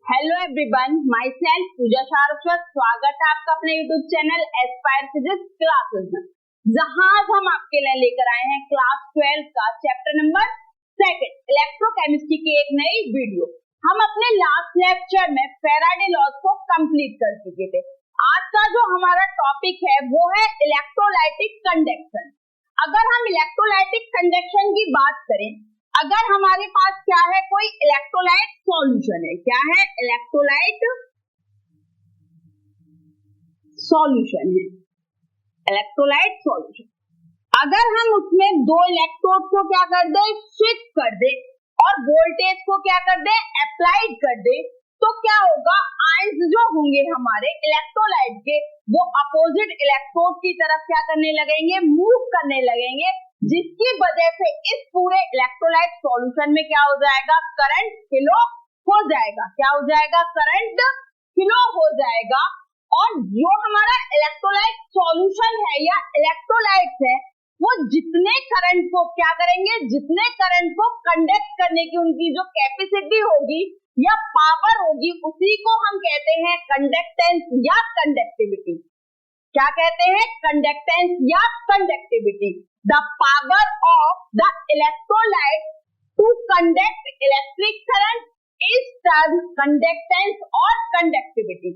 Hello everyone, my self पूजा सारस्वत। स्वागत है आपका अपने YouTube channel Aspire physics classes में, जहां हम आपके लिए लेकर आए हैं क्लास 12 का चैप्टर नंबर 2 इलेक्ट्रोकेमिस्ट्री की एक नई वीडियो। हम अपने लास्ट लेक्चर में फैराडे लॉज को कंप्लीट कर चुके थे। आज का जो हमारा टॉपिक है वो है इलेक्ट्रोलाइटिक कंडक्शन। अगर हम इलेक्ट्रोलाइटिक कंडक्शन की बात करें, अगर हमारे पास क्या है, कोई इलेक्ट्रोलाइट सॉल्यूशन है, क्या है, इलेक्ट्रोलाइट सॉल्यूशन है, इलेक्ट्रोलाइट सॉल्यूशन। अगर हम उसमें दो इलेक्ट्रोड को क्या कर दे, शिफ्ट कर दे और वोल्टेज को क्या कर दे, अप्लाइड कर दे, तो क्या होगा, आयंस जो होंगे हमारे इलेक्ट्रोलाइट के, वो अपोजिट इलेक्ट्रोड की तरफ क्या करने लगेंगे, मूव करने लगेंगे, जिसकी वजह से इस पूरे इलेक्ट्रोलाइट सॉल्यूशन में क्या हो जाएगा, करंट फ्लो हो जाएगा। क्या हो जाएगा, करंट फ्लो हो जाएगा। और जो हमारा इलेक्ट्रोलाइट सॉल्यूशन है या इलेक्ट्रोलाइट्स है, वो जितने करंट को क्या करेंगे, जितने करंट को कंडक्ट करने की उनकी जो कैपेसिटी होगी या पावर होगी, उसी को हम कहते हैं कंडक्टेंस या कंडक्टिविटी। क्या कहते हैं, कंडक्टेंस या conductivity. The power of the electrolyte to conduct electric current is termed conductance और कंडक्टिविटी।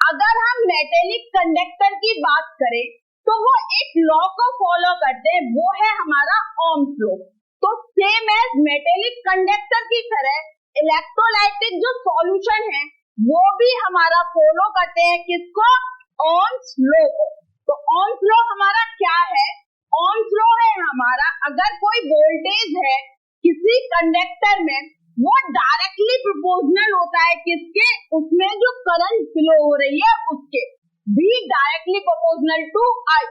अगर हम मेटेलिक कंडक्टर की बात करें तो वो एक लॉ को फॉलो करते हैं, वो है हमारा ओम्स लॉ। तो सेम एज मेटेलिक कंडक्टर की तरह इलेक्ट्रोलाइटिक जो सॉल्यूशन है वो भी हमारा फॉलो करते हैं, किसको, ओम्स लॉ को। तो ओम्स लॉ हमारा क्या है, ओम्स लॉ है हमारा, अगर कोई वोल्टेज है किसी कंडक्टर में, वो डायरेक्टली प्रोपोर्शनल होता है किसके, उसमें जो करंट फ्लो हो रही है उसके, भी डायरेक्टली प्रोपोर्शनल टू आई।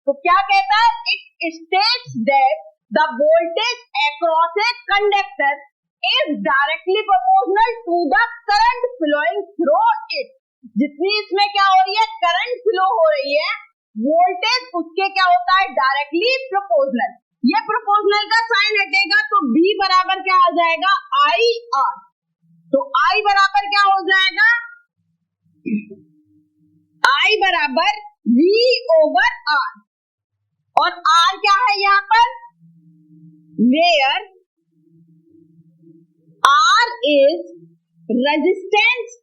तो क्या कहता है, it states that the voltage across a conductor is directly proportional to the current flowing through it. जितनी इसमें क्या हो रही है, करंट फ्लो हो रही है, वोल्टेज उसके क्या होता है, डायरेक्टली प्रोपोर्शनल। ये प्रोपोर्शनल का साइन हटेगा तो V बराबर क्या हो जाएगा, आई आर। तो I बराबर क्या हो जाएगा, I बराबर V ओवर R। और R क्या है यहाँ पर, where R is resistance.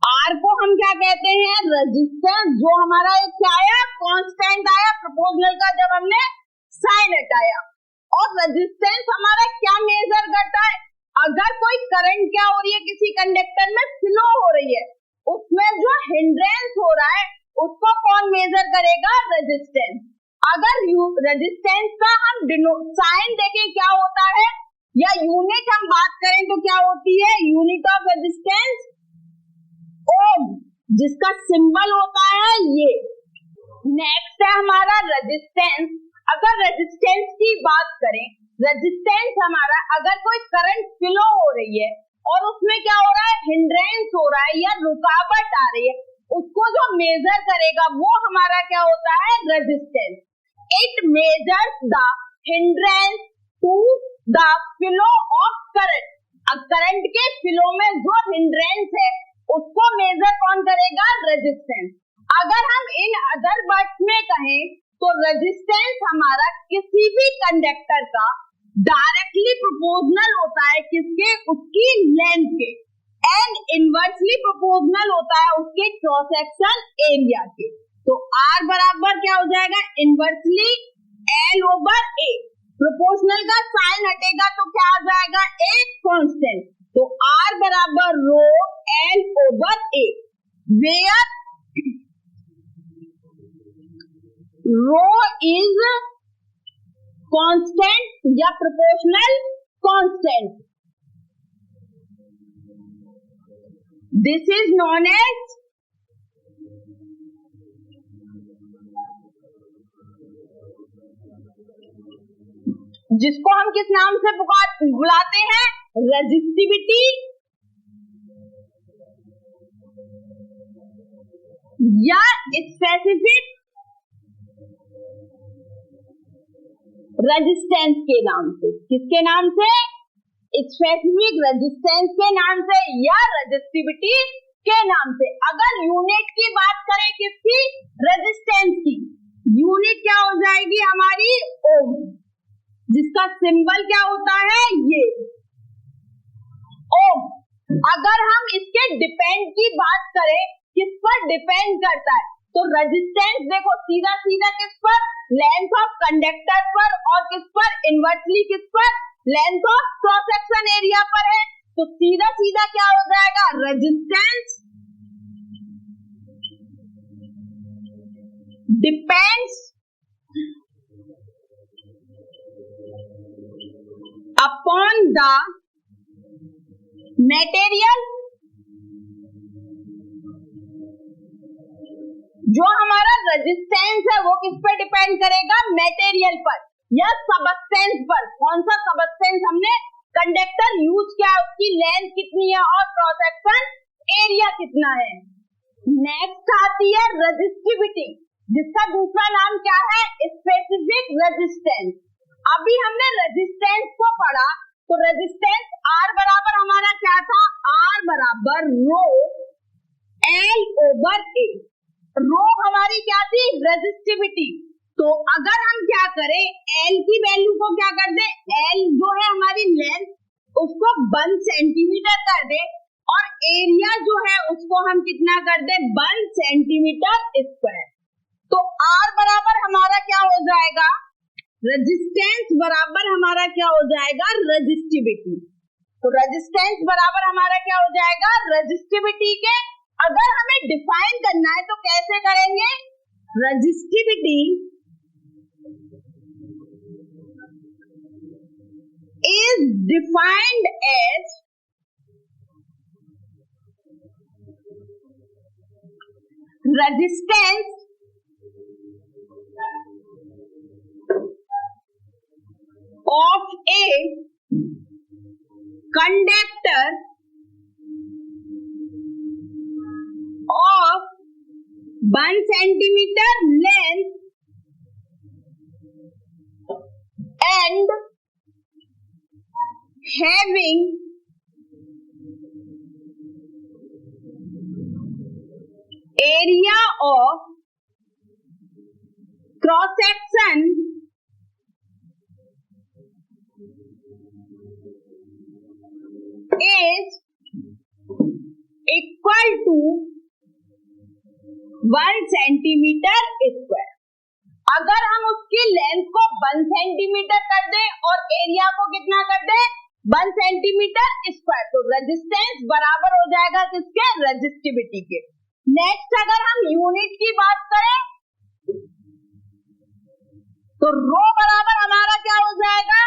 R को हम क्या कहते हैं, रेजिस्टेंस। जो हमारा एक क्या आया, कांस्टेंट आया प्रोपोर्शनल का जब हमने साइन हटाया। और रेजिस्टेंस हमारा क्या मेजर करता है, अगर कोई करंट क्या हो रही है, किसी कंडक्टर में फ्लो हो रही है, उसमें जो हिंड्रेंस हो रहा है उसको कौन मेजर करेगा, रेजिस्टेंस। अगर रेजिस्टेंस का हम साइन देखें क्या होता है, या यूनिट हम बात करें तो क्या होती है, यूनिट ऑफ रेजिस्टेंस ओम, जिसका सिंबल होता है ये। नेक्स्ट है हमारा रेजिस्टेंस। अगर रेजिस्टेंस की बात करें, रेजिस्टेंस हमारा, अगर कोई करंट फ्लो हो रही है और उसमें क्या हो रहा है, हिंड्रेंस हो रहा है या रुकावट आ रही है, उसको जो मेजर करेगा वो हमारा क्या होता है, resistance. It measures the hindrance to the flow of current. अब करंट के फ्लो में जो हिंड्रेंस है उसको मेजर कौन करेगा, रेजिस्टेंस। अगर हम इन अदर वर्ड्स में कहें तो रेजिस्टेंस हमारा किसी भी कंडक्टर का डायरेक्टली प्रोपोर्शनल होता है किसके, उसकी लेंथ के, एंड इनवर्सली प्रोपोर्शनल होता है उसके क्रॉस सेक्शन एरिया के। तो R बराबर क्या हो जाएगा, inversely L over A। Proportional का साइन हटेगा तो क्या आ जाएगा, एक कांस्टेंट। तो R बराबर rho L over A, where rho is constant या proportional constant. This is known as जिसको हम किस नाम से बुलाते हैं, रेजिस्टिविटी या स्पेसिफिक रेजिस्टेंस के नाम से। किसके नाम से, स्पेसिफिक रेजिस्टेंस के नाम से या रेजिस्टिविटी के नाम से। अगर यूनिट की बात करें किसकी, रेजिस्टेंस की, यूनिट क्या हो जाएगी हमारी ओम, जिसका सिंबल क्या होता है ये ओम। अगर हम इसके डिपेंड की बात करें, किस पर डिपेंड करता है, तो रेजिस्टेंस देखो सीधा सीधा किस पर, लेंथ ऑफ कंडक्टर पर, और किस पर, इनवर्सली किस पर, length of cross section area पर है। तो सीधा सीधा क्या हो जाएगा, resistance depends upon the material, जो हमारा रेजिस्टेंस है वो किस पे डिपेंड करेगा, मटेरियल पर या सबस्टेंस पर। कौन सा सबस्टेंस, हमने कंडक्टर यूज किया, उसकी लेंथ कितनी है और क्रॉस सेक्शन एरिया कितना है। नेक्स्ट आती है रेजिस्टिविटी, जिसका दूसरा नाम क्या है, स्पेसिफिक रेजिस्टेंस। अभी हमने रेजिस्टेंस को पढ़ा, तो रेजिस्टेंस R बराबर हमारा क्या था, R बराबर रो L ओवर A। रो हमारी क्या थी, रेजिस्टिविटी। तो अगर हम क्या करें, L की वैल्यू को क्या कर दे, L जो है हमारी लेंथ, उसको 1 सेंटीमीटर कर दे, और एरिया जो है उसको हम कितना कर दे, 1 सेंटीमीटर स्क्वायर। तो R बराबर हमारा क्या हो जाएगा, रेजिस्टेंस बराबर हमारा क्या हो जाएगा, रेजिस्टिविटी। तो रेजिस्टेंस बराबर हमारा क्या हो जाएगा, रेजिस्टिविटी के। अगर हमें डिफाइन करना है तो कैसे करेंगे, resistivity is defined as resistance of a conductor of 1 centimeter length and having area of cross section is equal to 1 centimetre square. अगर हम उसकी लेंथ को 1 सेंटीमीटर कर दे और एरिया को कितना कर दे, 1 सेंटीमीटर स्क्वायर, तो रेजिस्टेंस बराबर हो जाएगा किसके, रेजिस्टिविटी के। नेक्स्ट अगर हम यूनिट की बात करें, तो रो बराबर हमारा क्या हो जाएगा,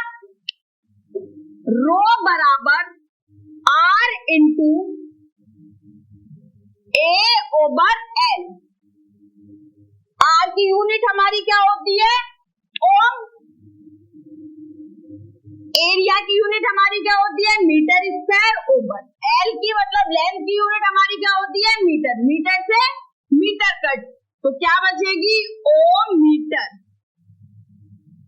रो बराबर R into A over L। R की यूनिट हमारी क्या होती है, ओम। एरिया की यूनिट हमारी क्या होती है, मीटर स्क्वायर ओवर। L की मतलब लेंथ की यूनिट हमारी क्या होती है, मीटर। मीटर से मीटर कट, तो क्या बचेगी, ओम मीटर।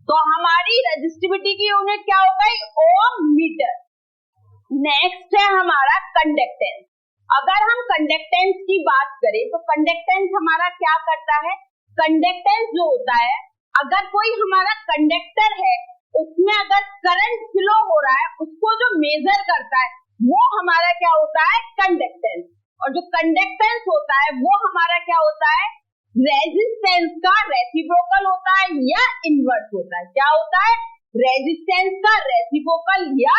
तो हमारी रेजिस्टिविटी की यूनिट क्या हो गई, ओम मीटर। नेक्स्ट है हमारा कंडक्टेंस। अगर हम कंडक्टेंस की बात करें तो कंडक्टेंस हमारा क्या करता है, कंडक्टेंस जो होता है, अगर कोई हमारा कंडक्टर है, उसमें अगर करंट फ्लो हो रहा है, उसको जो मेजर करता है वो हमारा क्या होता है, कंडक्टेंस। और जो कंडक्टेंस होता है वो हमारा क्या होता है, रेजिस्टेंस का रेसिप्रोकल होता है या इनवर्स होता है। क्या होता है, रेजिस्टेंस का रेसिप्रोकल या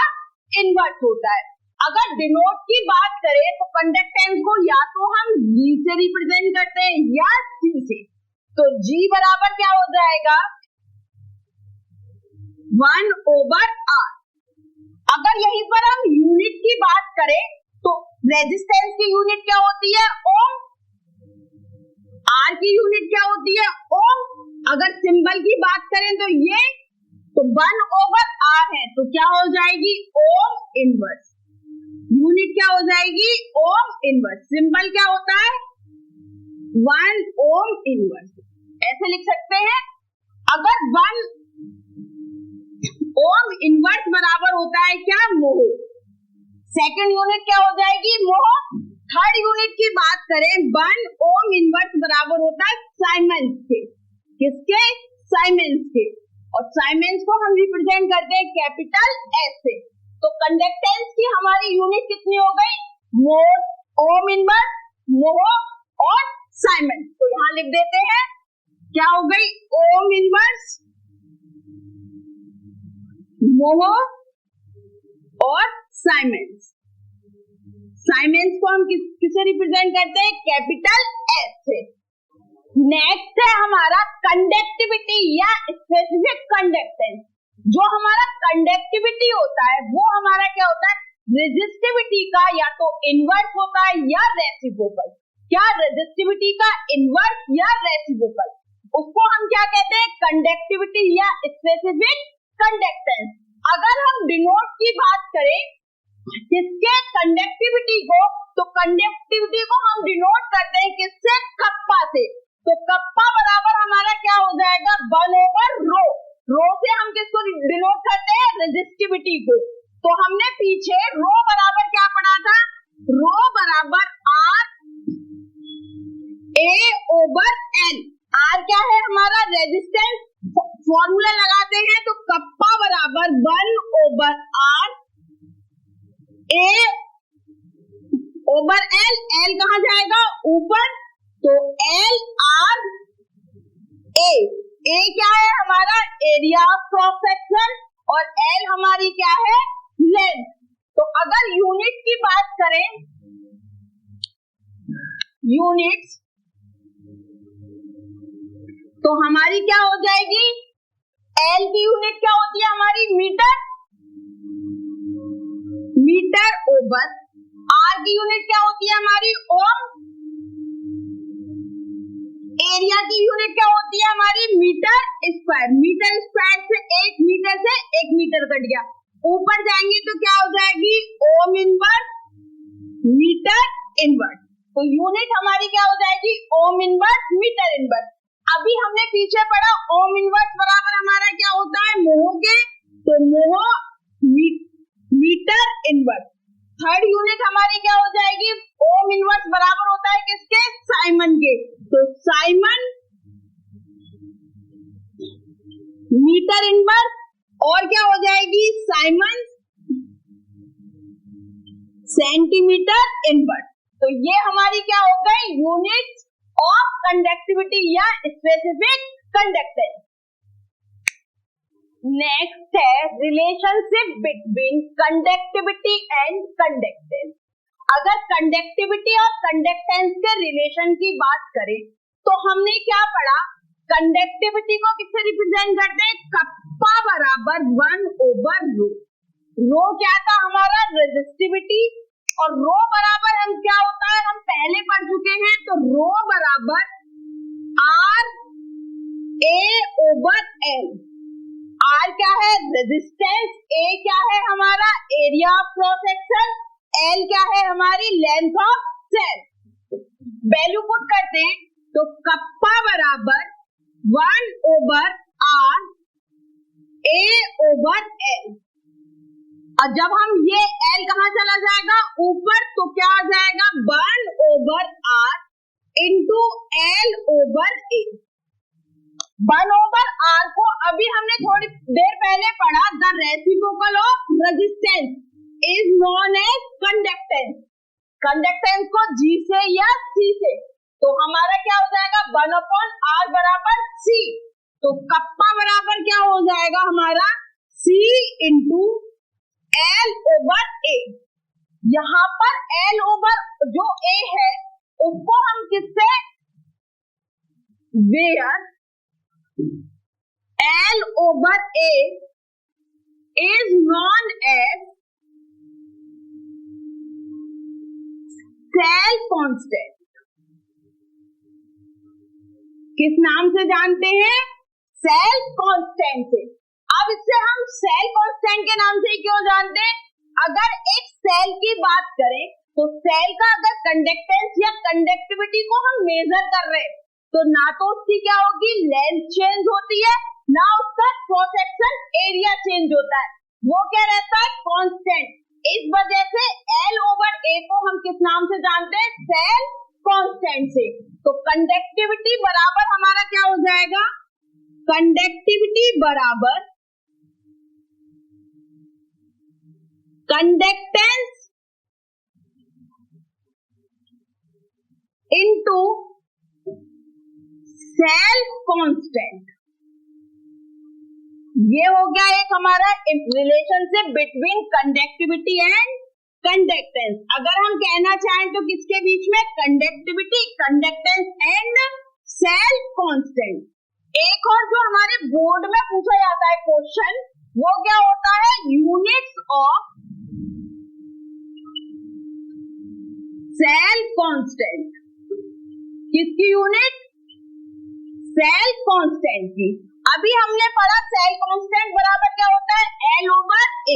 इनवर्स होता है। अगर डिनोट की बात करें तो कंडक्टेंस को या तो हम G से रिप्रेजेंट करते हैं या C से। तो G बराबर क्या हो जाएगा, 1 ओवर R। अगर यहीं पर हम यूनिट की बात करें तो रेजिस्टेंस की यूनिट क्या होती है, ओम। R की यूनिट क्या होती है, ओम। अगर सिंबल की बात करें तो ये, तो 1 ओवर R है, तो क्या हो जाएगी, ओम इनवर्स। यूनिट क्या हो जाएगी, ओम इनवर्स। सिंबल क्या होता है, 1 ओम इनवर्स। ऐसे लिख सकते हैं। अगर 1 ओम इनवर्स बराबर होता है क्या, मोह। सेकंड यूनिट क्या हो जाएगी, मोह। थर्ड यूनिट की बात करें, 1 ओम इनवर्स बराबर होता है साइमंस के। किसके, साइमंस के। और साइमंस को हम रिप्रेजेंट करते हैं कैपिटल एस से। तो कंडक्टेंस की हमारी यूनिट कितनी हो गई, मोह, ओम इनवर्स, मोह और साइमंस। तो यहां लिख देते हैं, क्या हो गई, ओम इनवर्स, मोह और साइमंस। साइमंस को हम किससे रिप्रेजेंट करते हैं, कैपिटल एस से। नेक्स्ट है हमारा कंडक्टिविटी या स्पेसिफिक कंडक्टेंस। जो हमारा कंडक्टिविटी होता है वो हमारा क्या होता है, रेजिस्टिविटी का या तो इनवर्स होता है या रेसिप्रोकल। क्या, रेजिस्टिविटी का इनवर्स या रेसिप्रोकल, उसको हम क्या कहते हैं, कंडक्टिविटी या स्पेसिफिक कंडक्टेंस। अगर हम डिनोट की बात करें किसके, कंडक्टिविटी को, तो कंडक्टिविटी को हम डिनोट करते हैं किससे, कप्पा से। तो कप्पा बराबर हमारा क्या हो जाएगा, 1/रो। रो से हम किसको डिनोट करते हैं, रेजिस्टिविटी को। तो हमने पीछे रो बराबर क्या पढ़ा था, रो बराबर R A over L. R क्या है हमारा, रेजिस्टेंस। फॉर्मूला लगाते हैं तो कप्पा बराबर 1/r ए ओवर एल। एल कहां जाएगा, ऊपर, तो एल आर ए। ए क्या है हमारा, एरिया ऑफ क्रॉस सेक्शन, और एल हमारी क्या है, लेंथ। तो अगर यूनिट की बात करें, यूनिट्स, तो हमारी क्या हो जाएगी, एल की यूनिट क्या होती है हमारी, मीटर, मीटर ओवर। आर की यूनिट क्या होती है हमारी, ओम। एरिया की यूनिट क्या होती है हमारी, मीटर स्क्वायर। मीटर स्क्वायर से 1 मीटर से 1 मीटर कट गया, ऊपर जाएंगे तो क्या हो जाएगी, ओम इनवर्स मीटर इनवर्स। तो यूनिट हमारी क्या हो जाएगी, ओम इनवर्स मीटर इनवर्स। अभी हमने पीछे पढ़ा ओम इनवर्स बराबर हमारा क्या होता है, मोह के। तो मोह मीटर इनवर्स। थर्ड यूनिट हमारी क्या हो जाएगी, ओम इनवर्स बराबर होता है किसके, साइमन के। तो साइमन मीटर इनवर्स, और क्या हो जाएगी, साइमन सेंटीमीटर इनवर्स। तो ये हमारी क्या हो गई, यूनिट्स ऑफ कंडक्टिविटी या स्पेसिफिक कंडक्टेंस। नेक्स्ट है relationship between conductivity and conductance. अगर कंडक्टिविटी और कंडक्टेंस के रिलेशन की बात करें तो हमने क्या पढ़ा, कंडक्टिविटी को किससे रिप्रेजेंट करते हैं, कप्पा बराबर 1/रो। रो क्या था हमारा, रेजिस्टिविटी, और रो बराबर हम क्या होता है, हम पहले पढ़ चुके हैं। तो रो बराबर R A over L. R क्या है, रेजिस्टेंस, ए क्या है हमारा, area of cross section, L क्या है हमारी, length of cell. Value put करते हैं तो कप्पा बराबर 1/r ए ओवर एल। और जब हम ये L कहां चला जाएगा, ऊपर, तो क्या आ जाएगा, 1/r इंटू एल ओवर ए। 1/r को अभी हमने थोड़ी देर पहले पढ़ा, the reciprocal of resistance is known as conductance. Conductance को G से या C से, तो हमारा क्या हो जाएगा, 1/r बराबर C। तो कप्पा बराबर क्या हो जाएगा हमारा, C इंटू एल ओवर ए। यहां पर एल ओवर जो ए है उसको हम किससे, where L over A is known as cell constant. किस नाम से जानते हैं, सेल कांस्टेंट से। अब इससे हम सेल कांस्टेंट के नाम से क्यों जानते हैं, अगर एक सेल की बात करें तो सेल का अगर कंडक्टेंस या कंडक्टिविटी को हम मेजर कर रहे हैं तो ना तो उसकी क्या होगी, लेंथ चेंज होती है, ना उसका क्रॉस सेक्शन एरिया चेंज होता है, वो क्या रहता है, कांस्टेंट। इस वजह से L ओवर A को हम किस नाम से जानते हैं, सेल कांस्टेंट से। तो कंडक्टिविटी बराबर हमारा क्या हो जाएगा, कंडक्टिविटी बराबर कंडक्टेंस इनटू सेल कांस्टेंट। ये हो गया एक हमारा relationship between conductivity and conductance. अगर हम कहना चाहें तो किसके बीच में, conductivity, conductance and cell constant. एक और जो हमारे बोर्ड में पूछा जाता है क्वेश्चन, वो क्या होता है, यूनिट्स ऑफ सेल कांस्टेंट। किसकी यूनिट, सेल कांस्टेंट की। अभी हमने पढ़ा सेल कांस्टेंट बराबर क्या होता है, L ओवर A।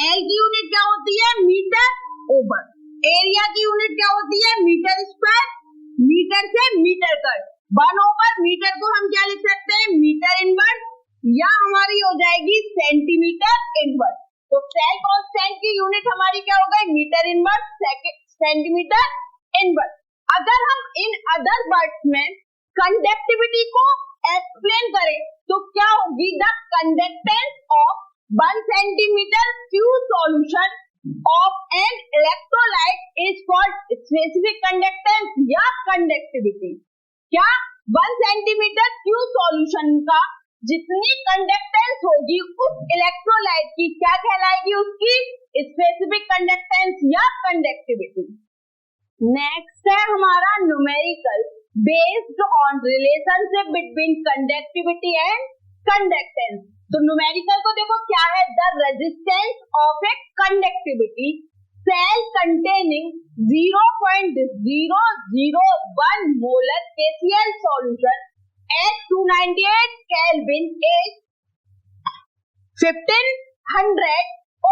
L की यूनिट क्या होती है, मीटर ओवर। एरिया की यूनिट क्या होती है, मीटर स्क्वायर, मीटर से मीटर कट। 1 ओवर मीटर को हम क्या लिख सकते हैं, मीटर इनवर्स, या हमारी हो जाएगी सेंटीमीटर इनवर्स। तो सेल कांस्टेंट की यूनिट हमारी क्या हो गई, मीटर इनवर्स, सेंटीमीटर इनवर्स। अगर हम इन अदर वर्ड्स में कंडक्टिविटी को एक्सप्लेन करें तो क्या होगी, the conductance of 1 centimetre fuse solution of an electrolyte is called specific conductance या कंडक्टिविटी। क्या, 1 सेंटीमीटर फ्यूज सॉल्यूशन का जितनी कंडक्टेंस होगी उस इलेक्ट्रोलाइट की क्या कहलाएगी, उसकी स्पेसिफिक कंडक्टेंस या कंडक्टिविटी। नेक्स्ट है हमारा numerical based on relationship between conductivity and conductance. तो न्यूमेरिकल को देखो क्या है, the resistance of a conductivity cell containing 0.001 molar KCl solution at 298 Kelvin is 1500 O.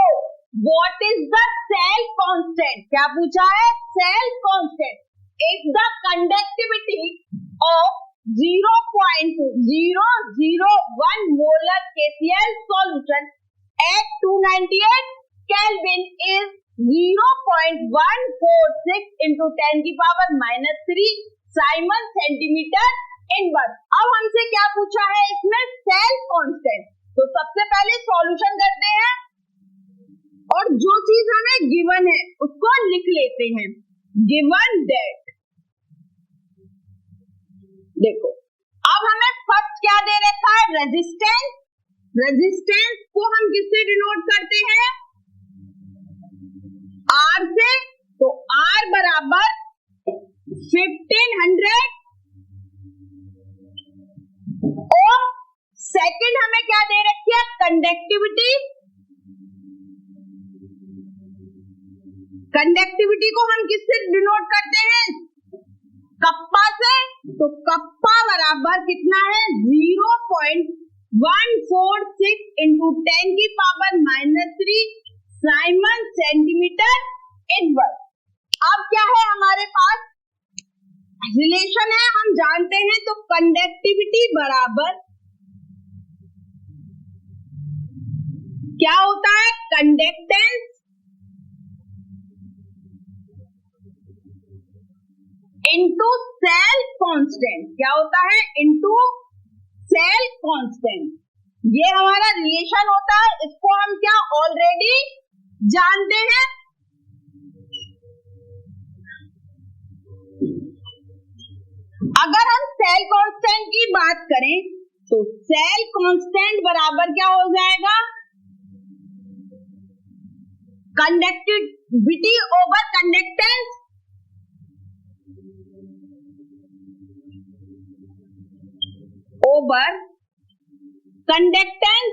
What is the cell constant? क्या पूछा है, cell constant. If the conductivity of 0.001 molar KCl solution at 298 Kelvin is 0.146 into 10 की power -3 Simon centimetre inverse. अब हमसे क्या पूछा है इसमें, सेल कांस्टेंट। तो सबसे पहले सॉल्यूशन करते हैं और जो चीज हमें गिवन है उसको लिख लेते हैं। गिवन डेट, देखो अब हमें फर्स्ट क्या दे रखा है, रेजिस्टेंस। रेजिस्टेंस को हम किससे डिनोट करते हैं, R से। तो R बराबर 1500 और सेकंड हमें क्या दे रखी है, कंडक्टिविटी। कंडक्टिविटी को हम किससे डिनोट करते हैं, कप्पा से। तो कप्पा बराबर कितना है, 0.146 इंटू 10 की पावर -3 साइमन सेंटीमीटर इनवर्स। अब क्या है हमारे पास, रिलेशन है, हम जानते हैं। तो कंडक्टिविटी बराबर क्या होता है, कंडक्टेंस इनटू सेल कांस्टेंट। क्या होता है, इनटू सेल कांस्टेंट। ये हमारा रिलेशन होता है, इसको हम क्या ऑलरेडी जानते हैं। अगर हम सेल कांस्टेंट की बात करें तो सेल कांस्टेंट बराबर क्या हो जाएगा, conductivity over conductance over conductance.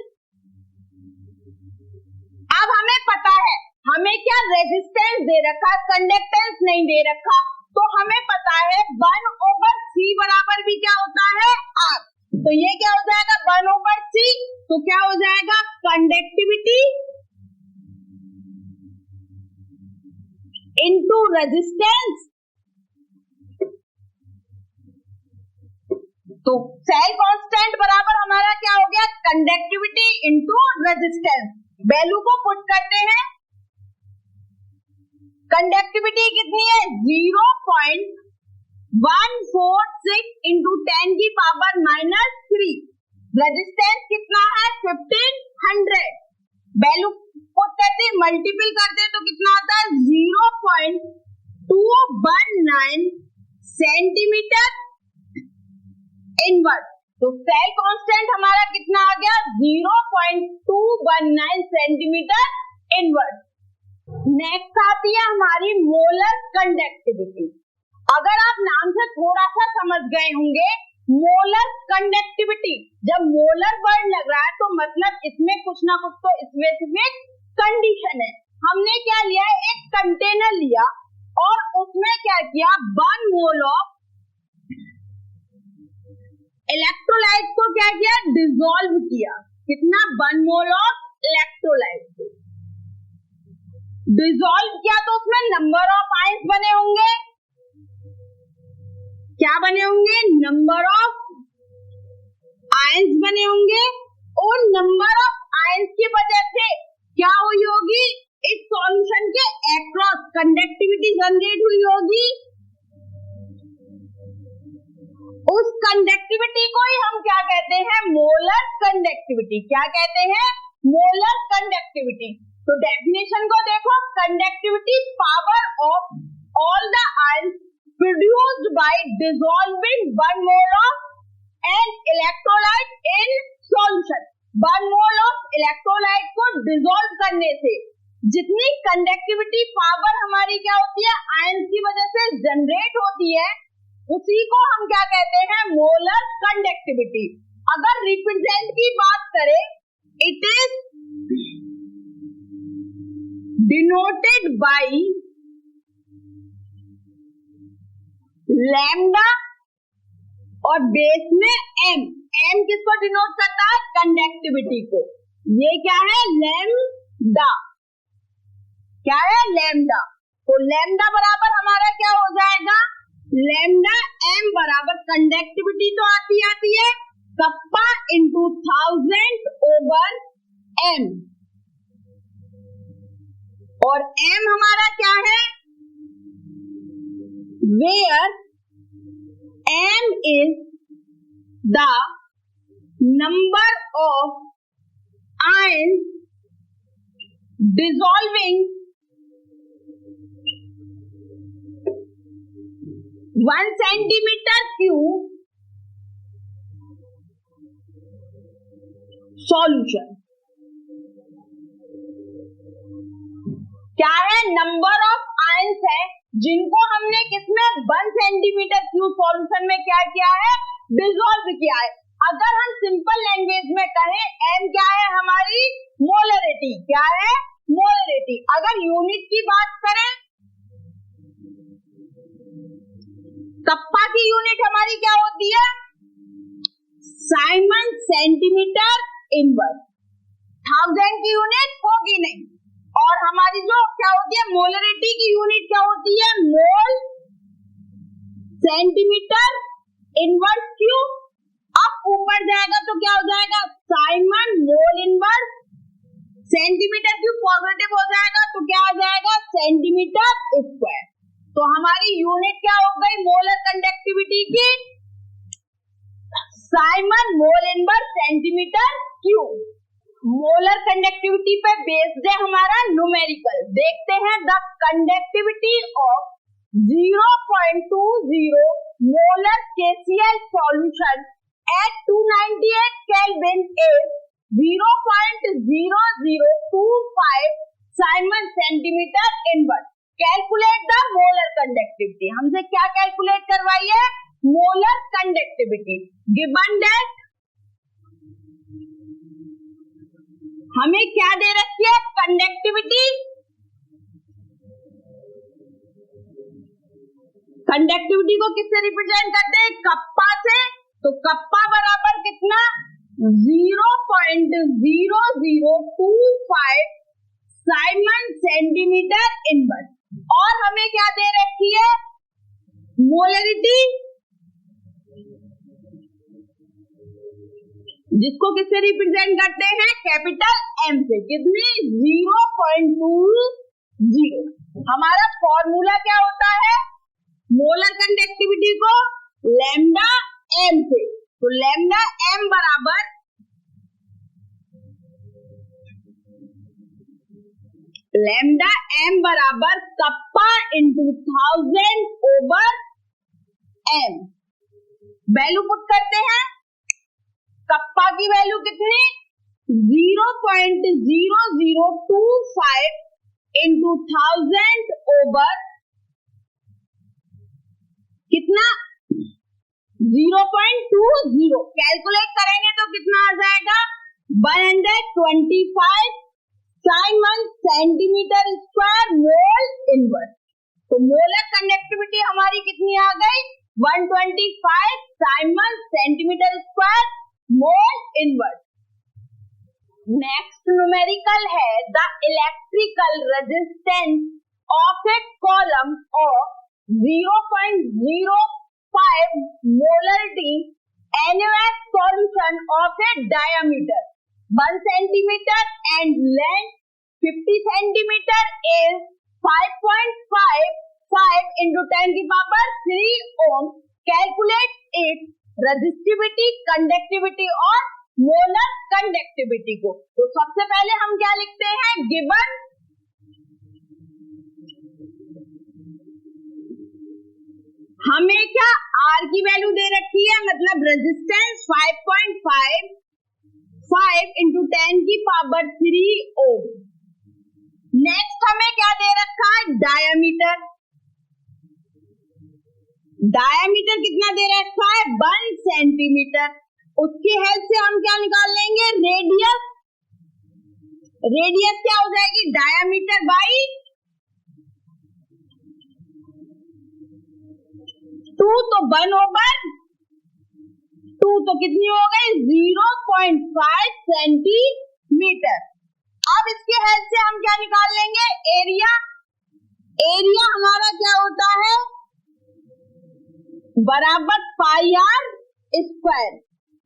अब हमें पता है, हमें क्या रेजिस्टेंस दे रखा, कंडक्टेंस नहीं दे रखा। तो हमें पता है 1/C बराबर भी क्या होता है, R। तो ये क्या हो जाएगा, 1/C। तो क्या हो जाएगा, कंडक्टिविटी इनटू रेजिस्टेंस तो सेल कांस्टेंट बराबर हमारा क्या हो गया, कंडक्टिविटी इनटू रेजिस्टेंस। वैल्यू को पुट करते हैं, कंडक्टिविटी कितनी है 0.146 इंटू 10 की पावर -3। रेजिस्टेंस कितना है 1500। वैल्यू पुट करते मल्टीपल करते तो कितना आता है 0.219 सेंटीमीटर इनवर्स। तो सेल कांस्टेंट हमारा कितना आ गया 0.219 सेंटीमीटर इनवर्स। नेक्स्ट आती है हमारी मोलर कंडक्टिविटी। अगर आप नाम से थोड़ा सा समझ गए होंगे, मोलर कंडक्टिविटी, जब मोलर वर्ड लग रहा है तो मतलब इसमें कुछ ना कुछ तो स्पेसिफिक कंडीशन है। हमने क्या लिया है, एक कंटेनर लिया और उसमें क्या किया, 1 मोल ऑफ इलेक्ट्रोलाइट को क्या किया, डिसॉल्व किया। कितना, 1 मोल ऑफ इलेक्ट्रोलाइट को डिसॉल्व किया तो उसमें नंबर ऑफ आयंस बने होंगे। क्या बने होंगे, नंबर ऑफ आयंस बने होंगे। और नंबर ऑफ आयंस की वजह से क्या हुई होगी, इस सॉल्यूशन के अक्रॉस कंडक्टिविटी जनरेट हुई होगी। उस कंडक्टिविटी को ही हम क्या कहते हैं, मोलर कंडक्टिविटी। क्या कहते हैं, मोलर कंडक्टिविटी। तो डेफिनेशन को देखो, conductivity power of all the ions produced by dissolving 1 mole of an electrolyte in solution. 1 mole of electrolyte को डिसॉल्व करने से जितनी कंडक्टिविटी पावर हमारी क्या होती है, आयंस की वजह से जनरेट होती है, उसी को हम क्या कहते हैं, मोलर कंडक्टिविटी। अगर रिप्रेजेंट की बात करें, it is denoted by lambda और बेस में एम। एम किसको डिनोट करता है, कंडक्टिविटी को। ये क्या है, लैम्डा। क्या है, लैम्डा। तो लैम्डा बराबर हमारा क्या हो जाएगा, लैम्डा एम बराबर कंडक्टिविटी तो आती है कप्पा इंटू 1000 ओवर एम। और एम हमारा क्या है, where M is the number of ions dissolving 1 centimeter cube solution। क्या है, नंबर ऑफ आयंस है जिनको हमने किसमें 1 सेंटीमीटर क्यूब सॉल्यूशन में क्या किया है, डिसॉल्व किया है। अगर हम सिंपल लैंग्वेज में कहें, एम क्या है हमारी, मोलरिटी। क्या है, मोलरिटी। अगर यूनिट की बात करें, कप्पा की यूनिट हमारी क्या होती है, साइमन सेंटीमीटर इनवर्स। 1000 की यूनिट होगी नहीं। और हमारी जो क्या होती है, मोलरिटी की यूनिट क्या होती है, मोल सेंटीमीटर इनवर्स क्यूब। अब ऊपर जाएगा तो क्या हो जाएगा, Simon mole inverse, centimetre cube positive हो जाएगा तो क्या आ जाएगा, सेंटीमीटर स्क्वायर। तो हमारी यूनिट क्या हो गई, मोलर कंडक्टिविटी की, Simon mole inverse centimetre cube. Molar conductivity पे बेस्ड है हमारा न्यूमेरिकल। देखते हैं, the conductivity of 0.20 molar KCl solution at 298 Kelvin is 0.0025 Simon centimetre inverse. Calculate the molar conductivity. हमसे क्या कैलकुलेट करवाई है, मोलर कंडक्टिविटी। गिवन दैट हमें क्या दे रखी है, कंडक्टिविटी। कंडक्टिविटी को किससे रिप्रेजेंट करते हैं, कप्पा से। तो कप्पा बराबर कितना, 0.0025 साइमन सेंटीमीटर इनवर्स। और हमें क्या दे रखी है, मोलरिटी जिसको किससे रिप्रेजेंट करते हैं, कैपिटल एम से। कितनी, 0.20। हमारा फॉर्मूला क्या होता है मोलर कंडक्टिविटी को, लैम्डा एम से। तो लैम्डा एम बराबर kappa into 1000 over M. Value put करते हैं, कप्पा की वैल्यू कितनी, 0.0025 इंटू 1000 ओवर कितना, 0.20। कैलकुलेट करेंगे तो कितना आ जाएगा, 125 siemens centimetre square mole inverse. तो मोलर कंडक्टिविटी हमारी कितनी आ गई, 125 siemens centimetre square mole inverse. Next numerical है the electrical resistance of a column of 0.05 molarity NaOH solution of a diameter 1 centimeter and length 50 centimeter is 5.55 into 10 की power 3 ohm. Calculate its resistivity, conductivity और molar conductivity को। तो सबसे पहले हम क्या लिखते हैं, गिवन हमें क्या आर की वैल्यू दे रखी है, मतलब रेजिस्टेंस 5.55 इंटू 10 की पावर 3 ओम। नेक्स्ट हमें क्या दे रखा है, डायामीटर। डायामीटर कितना दे रखा है, 1 सेंटीमीटर। उसकी हेल्प से हम क्या निकाल लेंगे, रेडियस। रेडियस क्या हो जाएगी, डायामीटर बाई 2, तो 1/2 तो कितनी हो गई, 0.5 सेंटीमीटर। अब इसके हेल्प से हम क्या निकाल लेंगे, एरिया। एरिया हमारा क्या होता है, बराबर पाई आर स्क्वायर।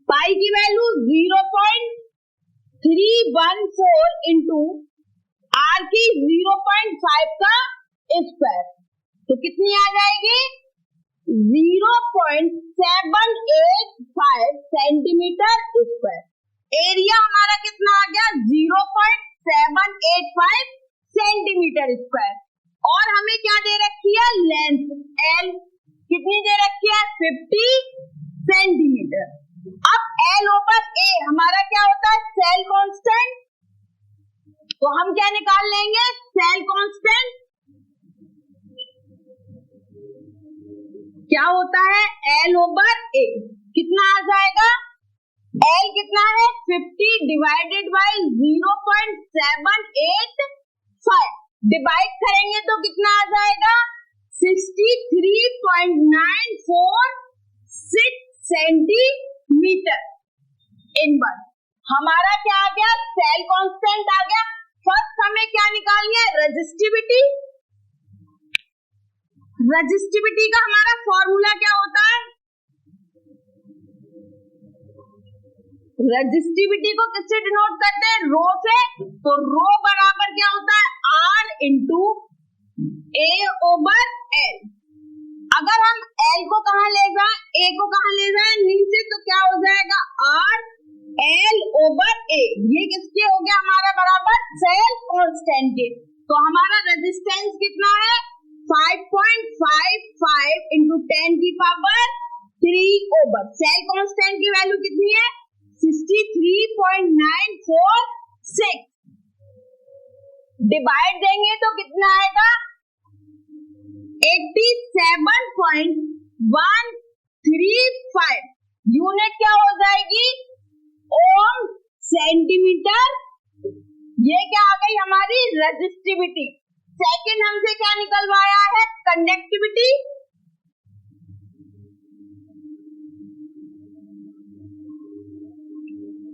पाई की वैल्यू 0.314 इंटू आर की 0.5 का स्क्वायर, तो कितनी आ जाएगी, 0.785 सेंटीमीटर स्क्वायर। एरिया हमारा कितना आ गया, 0.785 सेंटीमीटर स्क्वायर। और हमें क्या दे रखी है, लेंथ एल कितनी दे रखी है, 50 सेंटीमीटर। अब एल ओवर ए हमारा क्या होता है, सेल कांस्टेंट। तो हम क्या निकाल लेंगे, सेल कांस्टेंट क्या होता है, एल ओवर ए। कितना आ जाएगा, एल कितना है, 50 डिवाइडेड बाई 0.785। डिवाइड करेंगे तो कितना आ जाएगा, 63.946 सेंटीमीटर इनवर्स। हमारा क्या आ गया, सेल कांस्टेंट आ गया। फर्स्ट हमें क्या निकालनी है, रेजिस्टिविटी। रेजिस्टिविटी का हमारा फॉर्मूला क्या होता है, रेजिस्टिविटी को किससे डिनोट करते हैं, रो से। तो रो बराबर क्या होता है, R into A over L. अगर हम एल को कहां ले जाए, ए को कहां ले जाए, नीचे, तो क्या हो जाएगा, आर एल ओवर ए। ये किसके हो गया हमारा, बराबर सेल कांस्टेंट के। तो हमारा रेजिस्टेंस कितना है, 5.55 इंटू 10 की पावर 3 ओवर सेल कांस्टेंट की वैल्यू कितनी है, 63.946। डिवाइड देंगे तो कितना आएगा, 87.135। यूनिट क्या हो जाएगी, ओम सेंटीमीटर। ये क्या आ गई हमारी रेजिस्टिविटी। सेकंड हमसे क्या निकलवाया है, कंडक्टिविटी।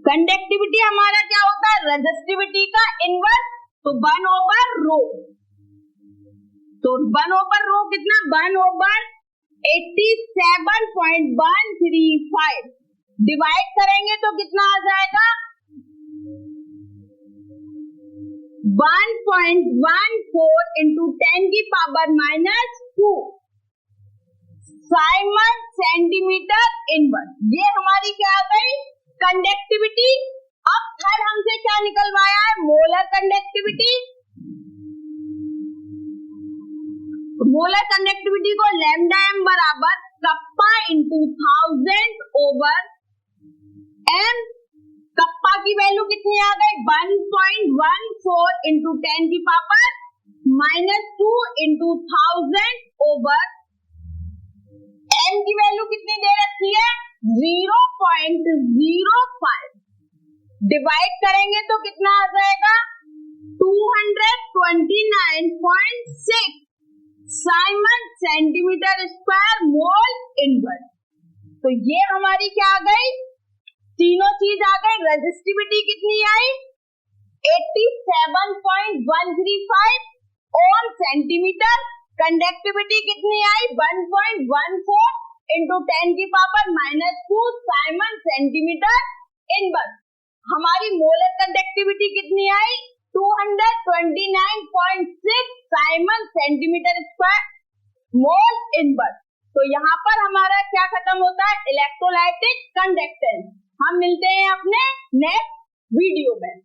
कंडक्टिविटी हमारा क्या होता है, रेजिस्टिविटी का इनवर्स। तो 1/रो। तो 1/रो कितना, 1/87.135। डिवाइड करेंगे तो कितना आ जाएगा 1.14 into 10 की पावर -2 साइमन सेंटीमीटर इनवर्स। ये हमारी क्या आ गई कंडक्टिविटी। अब थर्ड हमसे क्या निकलवाया है मोलर कंडक्टिविटी। मोलर कंडक्टिविटी को लैम्डा m बराबर kappa into 1000 over m। Kappa की वैल्यू कितनी आ गई 1.14 इंटू 10 की पावर -2 इंटू 1000 ओवर m की वैल्यू कितनी दे रखी है 0.05। डिवाइड करेंगे तो कितना आ जाएगा 229.6 Simon centimetre square mole inverse. तो ये हमारी क्या आ गई तीनों चीज आ गई। रेजिस्टिविटी कितनी आई 87.135 ओम सेंटीमीटर। कंडक्टिविटी कितनी आई 1.14 इंटू 10 की पावर -2 साइमन सेंटीमीटर इनवर्स। हमारी मोलर कंडक्टिविटी कितनी आई 229.6 Simon centimetre square mole inverse. तो यहाँ पर हमारा क्या खत्म होता है इलेक्ट्रोलाइटिक कंडक्टेंस। हम मिलते हैं अपने नेक्स्ट वीडियो में।